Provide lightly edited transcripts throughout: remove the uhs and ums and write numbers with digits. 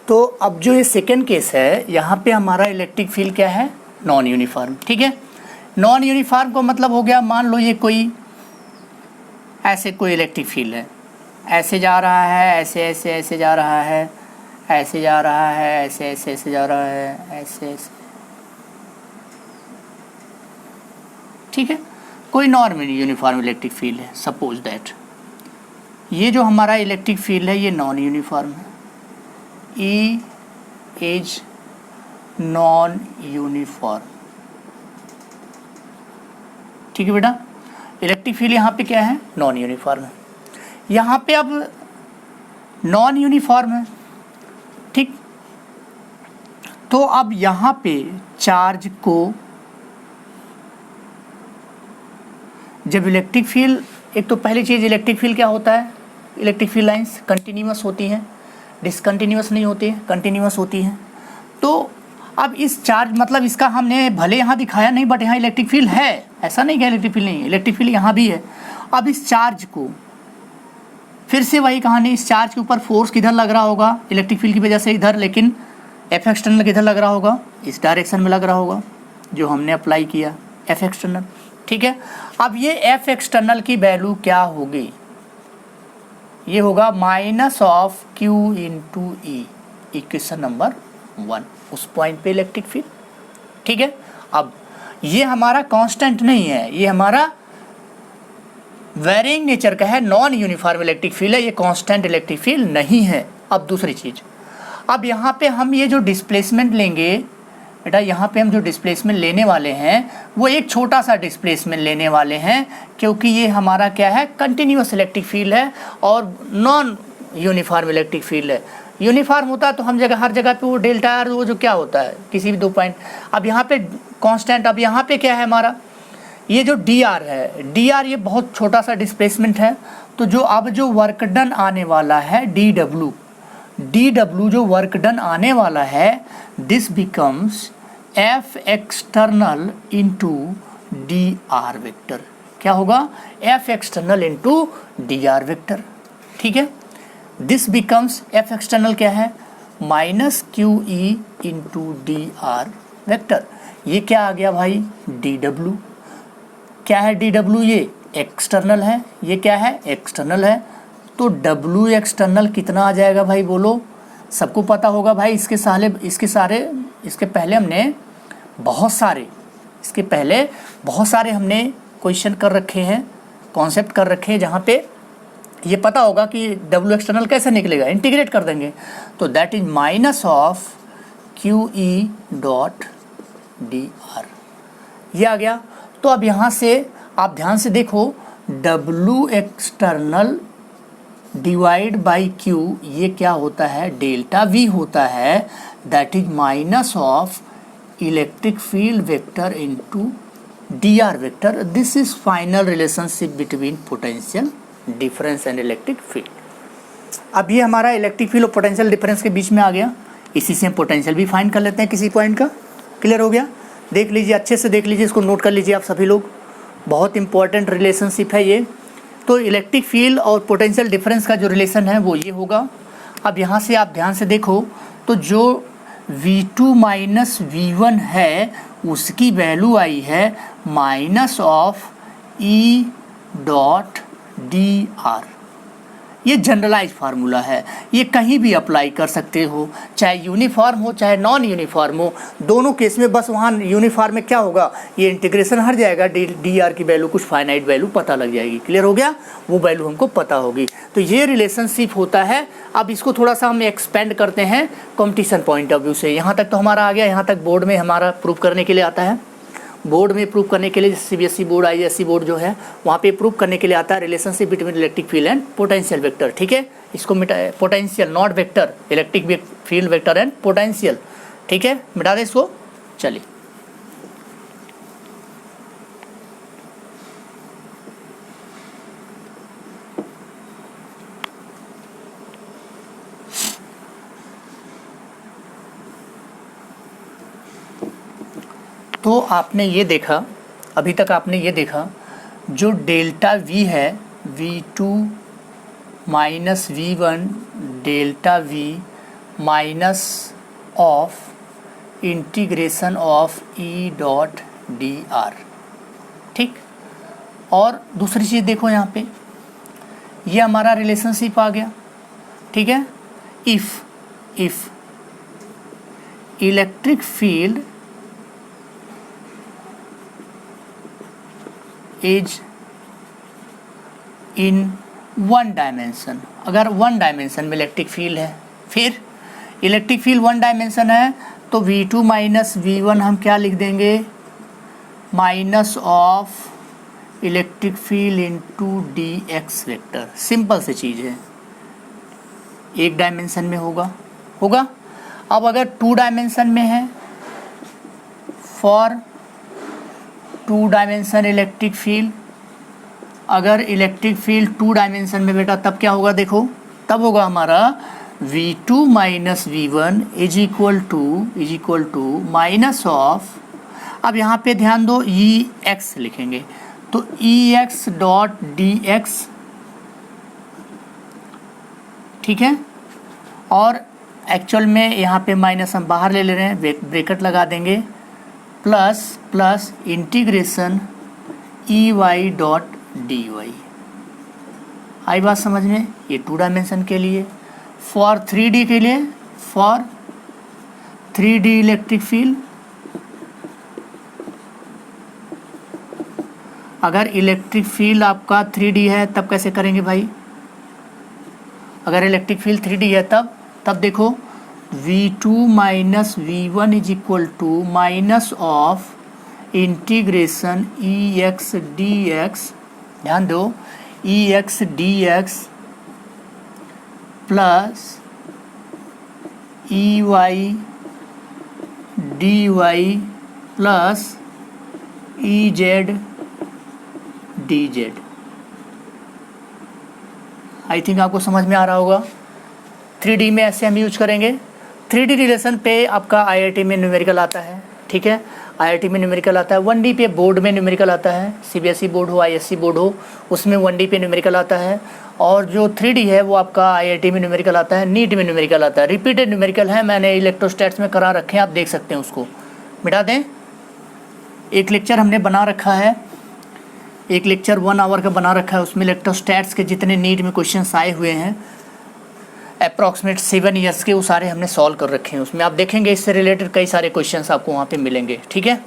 तो अब जो ये सेकेंड केस है, यहाँ पे हमारा इलेक्ट्रिक फील्ड क्या है, नॉन यूनिफॉर्म। ठीक है, नॉन यूनिफॉर्म को मतलब हो गया, मान लो ये कोई ऐसे कोई इलेक्ट्रिक फील्ड है, ऐसे जा रहा है, ऐसे ऐसे ऐसे जा रहा है, ऐसे जा रहा है, ऐसे ऐसे ऐसे जा रहा है, ऐसे ऐसे। ठीक है, कोई नॉन यूनिफॉर्म इलेक्ट्रिक फील्ड है। सपोज दैट ये जो हमारा इलेक्ट्रिक फील्ड है ये नॉन यूनिफॉर्म है, ई इज नॉन यूनिफॉर्म। ठीक है बेटा, इलेक्ट्रिक फील्ड यहाँ पे क्या है, नॉन यूनिफॉर्म है। यहाँ पे अब नॉन यूनिफॉर्म है, ठीक, तो अब यहाँ पे चार्ज को जब इलेक्ट्रिक फील्ड, एक तो पहली चीज़ इलेक्ट्रिक फील्ड क्या होता है, इलेक्ट्रिक फील्ड लाइंस कंटिन्यूअस होती हैं, डिसकंटिन्यूअस नहीं होती है, कंटिन्यूअस होती हैं। तो अब इस चार्ज मतलब इसका हमने भले यहाँ दिखाया नहीं बट यहाँ इलेक्ट्रिक फील्ड है, ऐसा नहीं कि इलेक्ट्रिक फील्ड नहीं है, इलेक्ट्रिक फील्ड यहाँ भी है। अब इस चार्ज को फिर से वही कहानी, इस चार्ज के ऊपर फोर्स किधर लग रहा होगा, इलेक्ट्रिक फील्ड की वजह से इधर, लेकिन एफ एक्सटर्नल किधर लग रहा होगा, इस डायरेक्शन में लग रहा होगा जो हमने अप्लाई किया, एफ एक्सटर्नल। ठीक है, अब ये एफ एक्सटर्नल की वैल्यू क्या होगी, ये होगा minus of Q into E, equation number 1, उस पॉइंट पे इलेक्ट्रिक फील्ड। ठीक है, अब ये हमारा कांस्टेंट नहीं है, ये हमारा वेरिंग नेचर का है, नॉन यूनिफॉर्म इलेक्ट्रिक फील्ड है, ये कांस्टेंट इलेक्ट्रिक फील्ड नहीं है। अब दूसरी चीज़, अब यहाँ पे हम ये जो डिस्प्लेसमेंट लेंगे बेटा, यहाँ पे हम जो डिस्प्लेसमेंट लेने वाले हैं वो एक छोटा सा डिस्प्लेसमेंट लेने वाले हैं, क्योंकि ये हमारा क्या है, कंटिन्यूअस इलेक्ट्रिक फील्ड है और नॉन यूनिफॉर्म इलेक्ट्रिक फील्ड है। यूनिफॉर्म होता है तो हम जगह हर जगह पे वो डेल्टा आर, वो जो क्या होता है किसी भी 2 पॉइंट, अब यहाँ पे कांस्टेंट, अब यहाँ पे क्या है हमारा, ये जो डी आर है, डी आर ये बहुत छोटा सा डिस्प्लेसमेंट है, तो जो अब जो वर्क डन आने वाला है डी डब्ल्यू जो वर्क डन आने वाला है, this becomes F external into D R vector. क्या होगा, F external into D R vector. ठीक है, दिस बिकम्स एफ एक्सटर्नल क्या है, minus Q E into D R vector. ये क्या आ गया भाई, डी डब्ल्यू। क्या है डी डब्ल्यू, ये एक्सटर्नल है, ये क्या है, एक्सटर्नल है, तो डब्ल्यू एक्सटर्नल कितना आ जाएगा भाई, बोलो, सबको पता होगा भाई। इसके पहले हमने बहुत सारे हमने क्वेश्चन कर रखे हैं, कॉन्सेप्ट कर रखे हैं, जहाँ पे ये पता होगा कि डब्ल्यू एक्सटर्नल कैसे निकलेगा, इंटीग्रेट कर देंगे, तो that is minus of Q E dot D R, ये आ गया। तो अब यहाँ से आप ध्यान से देखो, W external divide by Q, ये क्या होता है, डेल्टा वी होता है, that is minus of electric field vector into D R vector. This is final relationship between potential difference and electric field. अब ये हमारा इलेक्ट्रिक फील्ड और पोटेंशियल डिफरेंस के बीच में आ गया, इसी से हम पोटेंशियल भी फाइंड कर लेते हैं किसी पॉइंट का। क्लियर हो गया, देख लीजिए, अच्छे से देख लीजिए, इसको नोट कर लीजिए आप सभी लोग, बहुत इंपॉर्टेंट रिलेशनशिप है ये। तो इलेक्ट्रिक फील्ड और पोटेंशियल डिफरेंस का जो रिलेशन है वो ये होगा। अब यहाँ से आप ध्यान से देखो, तो जो V2 माइनस V1 है उसकी वैल्यू आई है minus of E dot D R. ये जनरलाइज फार्मूला है, ये कहीं भी अप्लाई कर सकते हो, चाहे यूनिफॉर्म हो चाहे नॉन यूनिफॉर्म हो, दोनों केस में बस वहाँ यूनिफॉर्म में क्या होगा, ये इंटीग्रेशन हट जाएगा, डी आर की वैल्यू कुछ फाइनाइट वैल्यू पता लग जाएगी। क्लियर हो गया, वो वैल्यू हमको पता होगी। तो ये रिलेशनशिप होता है। अब इसको थोड़ा सा हम एक्सपेंड करते हैं कॉम्पिटिशन पॉइंट ऑफ व्यू से। यहाँ तक तो हमारा आ गया, यहाँ तक बोर्ड में हमारा प्रूव करने के लिए आता है, बोर्ड में प्रूव करने के लिए, सीबीएसई बोर्ड आईएससी बोर्ड जो है वहाँ पे प्रूव करने के लिए आता है relationship between electric field and potential vector. ठीक है, इसको मिटा, potential not vector, electric field vector and potential. ठीक है, मिटा दे इसको। चलिए, तो आपने ये देखा, अभी तक आपने ये देखा, जो डेल्टा वी है, V2 minus V1 delta V minus of integration of E dot D R. ठीक, और दूसरी चीज़ देखो यहाँ पे, ये हमारा रिलेशनशिप आ गया। ठीक है, if electric field is in one dimension, अगर वन डायमेंशन में इलेक्ट्रिक फील्ड है, फिर इलेक्ट्रिक फील्ड वन डायमेंशन है तो V2 माइनस V1 हम क्या लिख देंगे, minus of electric field into d x vector. Simple सी चीज़ है, एक डायमेंशन में होगा। अब अगर टू डायमेंशन में है, for two dimension electric field, अगर इलेक्ट्रिक फील्ड टू डायमेंशन में बेटा तब क्या होगा, देखो तब होगा हमारा V2 minus V1 is equal to minus of, अब यहाँ पे ध्यान दो EX लिखेंगे तो EX डॉट DX। ठीक है, और एक्चुअल में यहाँ पे माइनस हम बाहर ले रहे हैं, ब्रैकेट लगा देंगे, plus integration EY dot DY। आई बात समझ में, ये टू डायमेंशन के लिए। फॉर 3D के लिए, फॉर 3D इलेक्ट्रिक फील्ड, अगर इलेक्ट्रिक फील्ड आपका 3D है तब कैसे करेंगे भाई, अगर इलेक्ट्रिक फील्ड 3D है तब देखो V2 minus V1 is equal to minus of integration EX DX, ध्यान दो EX DX plus EY DY plus EZ DZ। I think आपको समझ में आ रहा होगा। 3D में ऐसे हम यूज करेंगे। 3D रिलेशन पे आपका IIT में न्यूमेरिकल आता है। ठीक है, IIT में न्यूमेरिकल आता है। 1D पे बोर्ड में न्यूमेरिकल आता है, CBSE बोर्ड हो ISC बोर्ड हो उसमें 1D पे न्यूमेरिकल आता है, और जो 3D है वो आपका IIT में न्यूमेरिकल आता है, नीट में न्यूमेरिकल आता है। रिपीटेड न्यूमेरिकल है, मैंने इलेक्ट्रोस्टैट्स में करा रखे हैं, आप देख सकते हैं। उसको मिटा दें, एक लेक्चर हमने बना रखा है, एक लेक्चर 1 आवर का बना रखा है, उसमें इलेक्ट्रोस्टैट्स के जितने नीट में क्वेश्चंस आए हुए हैं अप्रॉक्सीमेट 7 ईयर्स के, वो सारे हमने सॉल्व कर रखे हैं। उसमें आप देखेंगे इससे रिलेटेड कई सारे क्वेश्चंस आपको वहाँ पे मिलेंगे। ठीक है,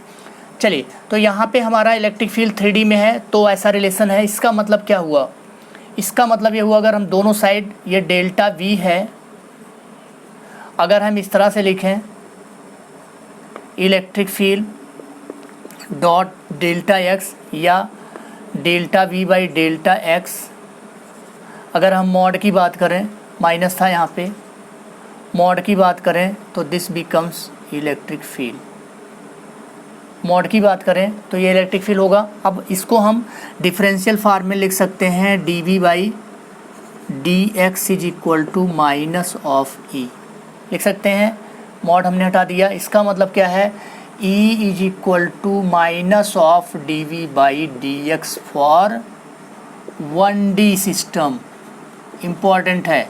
चलिए, तो यहाँ पे हमारा इलेक्ट्रिक फील्ड 3D में है तो ऐसा रिलेशन है। इसका मतलब क्या हुआ, इसका मतलब ये हुआ अगर हम दोनों साइड, ये डेल्टा V है, अगर हम इस तरह से लिखें electric field dot delta X या delta V by delta X, अगर हम मॉड की बात करें, माइनस था यहाँ पे, मॉड की बात करें तो this becomes electric field. Mod की बात करें तो ये इलेक्ट्रिक फील्ड होगा। अब इसको हम डिफरेंशियल फॉर्म में लिख सकते हैं, dV by dx is equal to minus of E लिख सकते हैं। मॉड हमने हटा दिया, इसका मतलब क्या है, E is equal to minus of dV by dx for 1D system. Important है,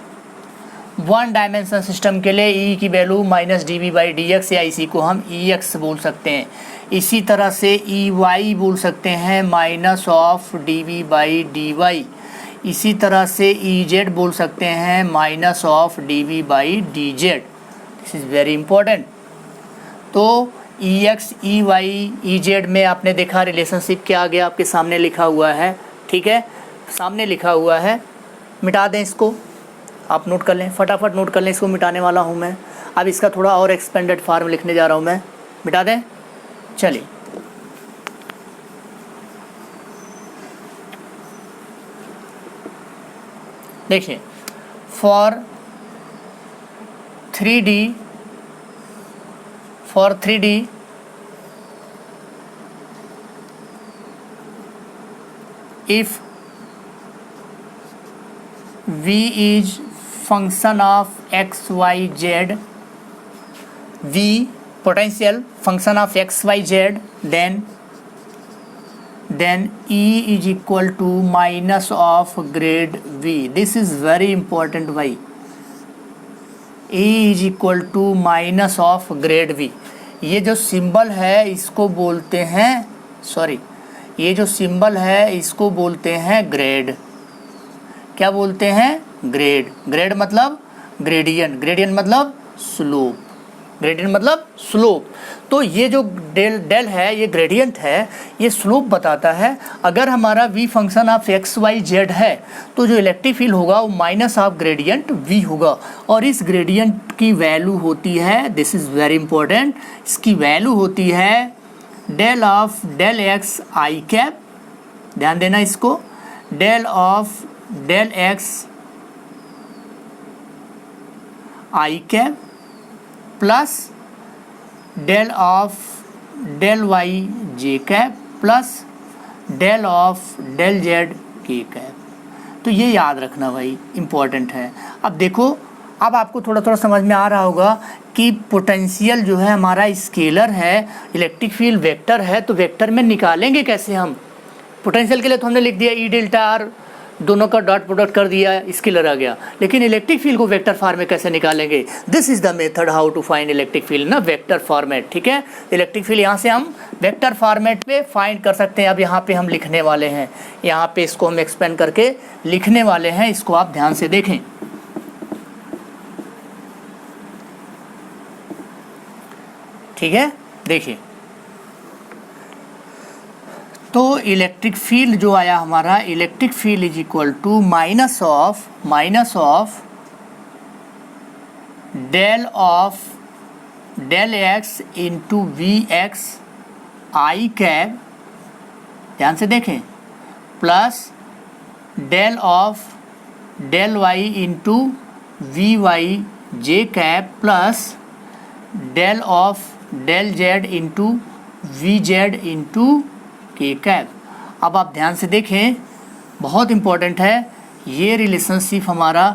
1 डायमेंशन सिस्टम के लिए E की value minus dV by dx, या इसी को हम EX बोल सकते हैं। इसी तरह से EY बोल सकते हैं minus of dV by dy, इसी तरह से EZ बोल सकते हैं minus of dV by dz। This is very important. तो EX EY EZ में आपने देखा रिलेशनशिप क्या आ गया, आपके सामने लिखा हुआ है। ठीक है, सामने लिखा हुआ है, मिटा दें इसको, आप नोट कर लें, फटाफट नोट कर लें, इसको मिटाने वाला हूँ मैं। अब इसका थोड़ा और एक्सपेंडेड फॉर्म लिखने जा रहा हूँ मैं, मिटा दें। चलिए, देखिए, for 3D if V is function of x y z, V potential function of x y z, then E is equal to minus of grade V. This is very important. Why? E is equal to minus of grad V. ये जो symbol है इसको बोलते हैं, sorry, ये जो symbol है इसको बोलते हैं ग्रेड। क्या बोलते हैं? ग्रेड। ग्रेड मतलब ग्रेडियंट, ग्रेडियंट मतलब स्लोप, ग्रेडियंट मतलब स्लोप। तो ये जो डेल है ये ग्रेडियंट है, ये स्लोप बताता है। अगर हमारा v function of x Y Z है तो जो इलेक्ट्रिक फील्ड होगा वो माइनस ऑफ ग्रेडियंट v होगा, और इस ग्रेडियंट की वैल्यू होती है, दिस इज़ वेरी इंपॉर्टेंट, इसकी वैल्यू होती है del of del X I cap, ध्यान देना इसको, del of del X I cap plus del of del Y J cap plus del of del Z K cap. तो ये याद रखना भाई, इम्पॉर्टेंट है। अब देखो, अब आपको थोड़ा थोड़ा समझ में आ रहा होगा कि पोटेंशियल जो है हमारा स्केलर है, इलेक्ट्रिक फील्ड वेक्टर है, तो वेक्टर में निकालेंगे कैसे हम? पोटेंशियल के लिए तो हमने लिख दिया ई डेल्टा आर, दोनों का डॉट प्रोडक्ट कर दिया, स्केलर आ गया। लेकिन इलेक्ट्रिक फील्ड को वेक्टर फॉर्म में कैसे निकालेंगे? This is the method how to find electric field ना, वेक्टर फॉर्मेट। ठीक है, इलेक्ट्रिक फील्ड यहाँ से हम वेक्टर फॉर्मेट पे फाइंड कर सकते हैं। अब यहाँ पे हम लिखने वाले हैं, यहाँ पे इसको हम एक्सपेंड करके लिखने वाले हैं, इसको आप ध्यान से देखें। ठीक है, देखिए, तो इलेक्ट्रिक फील्ड जो आया हमारा, electric field is equal to minus of del X into V X I cap, ध्यान से देखें, plus del of del Y into V Y J cap plus del of del Z into V Z into K cap. अब आप ध्यान से देखें, बहुत important है ये रिलेशनशिप हमारा,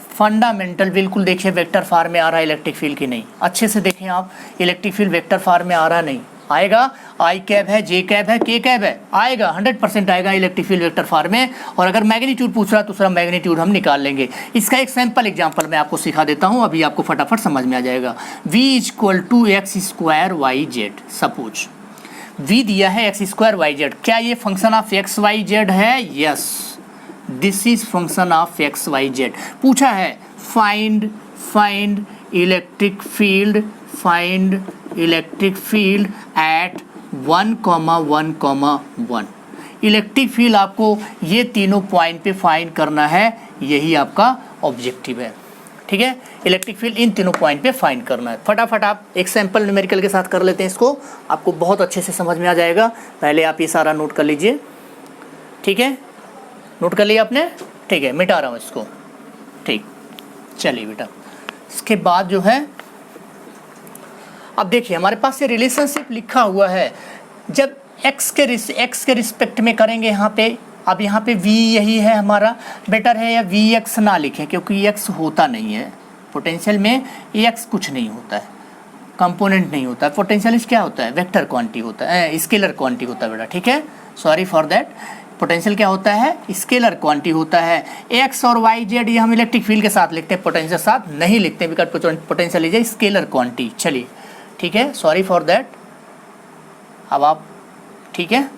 फंडामेंटल। बिल्कुल देखिए वेक्टर फॉर्म में आ रहा है इलेक्ट्रिक फील्ड की नहीं, अच्छे से देखें आप, इलेक्ट्रिक फील्ड वेक्टर फॉर्म में आ रहा नहीं, आएगा आई कैप है, जे कैप है, के कैप है, आएगा 100% आएगा इलेक्ट्रिक फील्ड वेक्टर फॉर्म में। और अगर मैग्नीट्यूड पूछ रहा तो दूसरा मैग्नीट्यूड हम निकाल लेंगे। इसका एक सैम्पल एग्जांपल मैं आपको सिखा देता हूँ, अभी आपको फटाफट समझ में आ जाएगा। v equal to x square Y z, suppose v दिया है एक्स स्क्वायर वाई जेड, क्या ये function of x Y Z है? Yes, this is function of x Y z. पूछा है find electric field at 1,1,1। Electric field आपको ये तीनों पॉइंट पे फाइंड करना है, यही आपका ऑब्जेक्टिव है। ठीक है, इलेक्ट्रिक फील्ड इन तीनों पॉइंट पे फाइंड करना है। फटाफट आप एक सैंपल न्यूमेरिकल के साथ कर लेते हैं, इसको आपको बहुत अच्छे से समझ में आ जाएगा। पहले आप ये सारा नोट कर लीजिए, ठीक है, नोट कर लिया आपने? ठीक है, मिटा रहा हूँ इसको। ठीक, चलिए बेटा, इसके बाद जो है, अब देखिए हमारे पास ये रिलेशनशिप लिखा हुआ है, जब एक्स के रिस्पेक्ट में करेंगे यहाँ पे। अब यहाँ पे v यही है हमारा, बेटर है या वी एक्स ना लिखें, क्योंकि x होता नहीं है पोटेंशियल में, x कुछ नहीं होता है, कंपोनेंट नहीं होता है। पोटेंशियल क्या होता है? वेक्टर क्वांटिटी होता है, स्केलर क्वांटिटी होता है बेटा। ठीक है, सॉरी फॉर दैट, पोटेंशियल क्या होता है? स्केलर क्वांटिटी होता है। x और y z ये हम इलेक्ट्रिक फील्ड के साथ लिखते हैं, पोटेंशियल साथ नहीं लिखते, because potential is scalar quantity. चलिए ठीक है, सॉरी फॉर दैट। अब आप ठीक है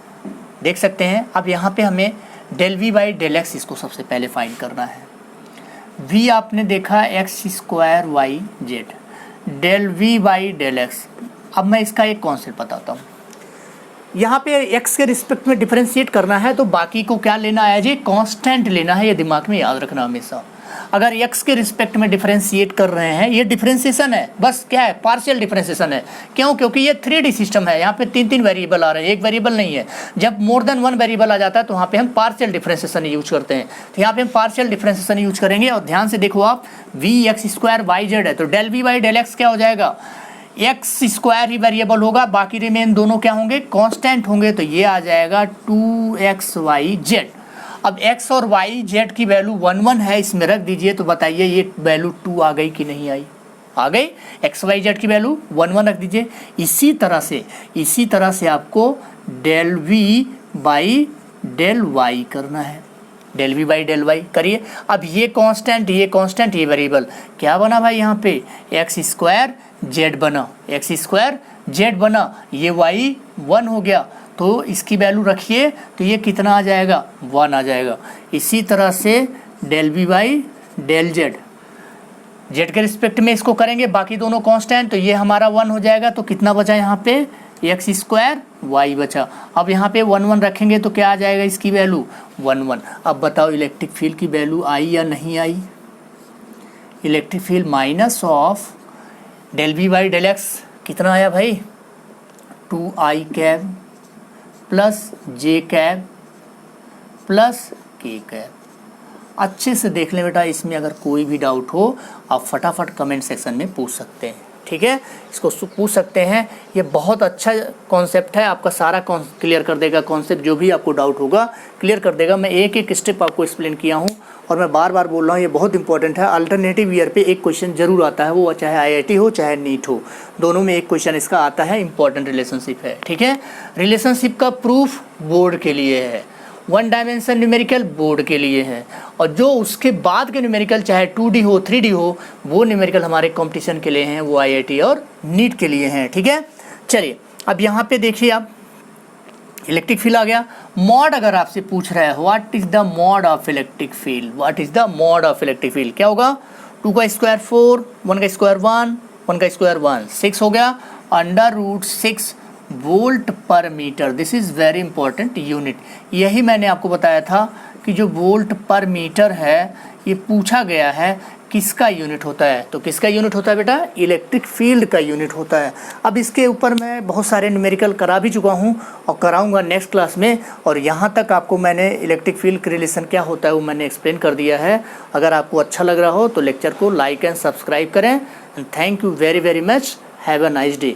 देख सकते हैं। अब यहाँ पे हमें del we by del X इसको सबसे पहले फाइंड करना है। v आपने देखा X square Y Z, del we by del X. अब मैं इसका एक कॉन्सेप्ट बताता हूँ। यहाँ पे x के रिस्पेक्ट में डिफरेंशिएट करना है, तो बाकी को क्या लेना है जी? कांस्टेंट लेना है, ये दिमाग में याद रखना हमेशा। अगर x के रिस्पेक्ट में डिफरेंशिएट कर रहे हैं, ये डिफरेंशिएशन है, बस क्या है? पार्शियल डिफरेंशिएशन है। क्यों? क्योंकि ये 3D सिस्टम है, यहाँ पे 3 वेरिएबल आ रहे हैं, एक वेरिएबल नहीं है। जब मोर देन 1 वेरिएबल आ जाता है तो वहाँ पे हम पार्शियल डिफरेंशिएशन यूज करते हैं। तो यहाँ पे हम पार्शियल डिफरेंशिएशन यूज करेंगे। और ध्यान से देखो आप, V X square Y Z है, तो del we by del X क्या हो जाएगा? एक्स स्क्वायर ही वेरिएबल होगा, बाकी रिमेन दोनों क्या होंगे? कांस्टेंट होंगे। तो ये आ जाएगा 2xyz। अब x और yz की वैल्यू 1 1 है, इसमें रख दीजिए। तो बताइए ये वैल्यू 2 आ गई कि नहीं आई? आ गई। x yz की वैल्यू 1 1 रख दीजिए। इसी तरह से आपको del v by del y करना है। Del we by del Y करिए। अब ये कांस्टेंट ये वेरिएबल क्या बना भाई, यहाँ पे एक्स स्क्वायर जेड बना, एक्स स्क्वायर जेड बना, ये वाई 1 हो गया, तो इसकी वैल्यू रखिए तो ये कितना आ जाएगा, 1 आ जाएगा। इसी तरह से del we by del Z, Z के रिस्पेक्ट में इसको करेंगे, बाकी दोनों कांस्टेंट, तो ये हमारा 1 हो जाएगा। तो कितना बचा यहाँ पे, एक्स स्क्वायर वाई बचा। अब यहाँ पे 1 1 रखेंगे तो क्या आ जाएगा इसकी वैल्यू 1 1। अब बताओ इलेक्ट्रिक फील्ड की वैल्यू आई या नहीं आई। Electric field minus of del we by del x कितना आया भाई, 2i cap plus j cap plus k cap. अच्छे से देख लें बेटा, इसमें अगर कोई भी डाउट हो आप फटाफट कमेंट सेक्शन में पूछ सकते हैं, ठीक है, इसको पूछ सकते हैं। ये बहुत अच्छा कॉन्सेप्ट है, आपका सारा क्लियर कर देगा, कॉन्सेप्ट जो भी आपको डाउट होगा क्लियर कर देगा। मैं एक एक स्टेप आपको एक्सप्लेन किया हूँ और मैं बार बार बोल रहा हूँ, ये बहुत इंपॉर्टेंट है। अल्टरनेटिव ईयर पे एक क्वेश्चन जरूर आता है, वो चाहे आईआईटी हो चाहे नीट हो, दोनों में एक क्वेश्चन इसका आता है। इंपॉर्टेंट रिलेशनशिप है, ठीक है। रिलेशनशिप का प्रूफ बोर्ड के लिए है, 1 डायमेंशन न्यूमेरिकल बोर्ड के लिए है, और जो उसके बाद के न्यूमेरिकल चाहे 2D हो 3D हो, वो न्यूमेरिकल हमारे कंपटीशन के लिए हैं, वो आईआईटी और नीट के लिए हैं, ठीक है। चलिए अब यहाँ पे देखिए आप, इलेक्ट्रिक फील्ड आ गया। मॉड अगर आपसे पूछ रहा है what is the mod of electric field, what is the mod of electric field, क्या होगा, 2 का स्क्वायर 4, 1 का स्क्वायर 1, 1 का स्क्वायर 1, 6 हो गया, √6 वोल्ट पर metre. This is very important unit. यही मैंने आपको बताया था कि जो वोल्ट पर मीटर है ये पूछा गया है किसका यूनिट होता है, तो किसका यूनिट होता है बेटा, इलेक्ट्रिक फील्ड का यूनिट होता है। अब इसके ऊपर मैं बहुत सारे न्यूमेरिकल करा भी चुका हूँ और कराऊंगा नेक्स्ट क्लास में, और यहाँ तक आपको मैंने इलेक्ट्रिक फील्ड का रिलेशन क्या होता है वो मैंने एक्सप्लेन कर दिया है। अगर आपको अच्छा लग रहा हो तो लेक्चर को लाइक एंड सब्सक्राइब करें। Thank you very very much, have a nice day.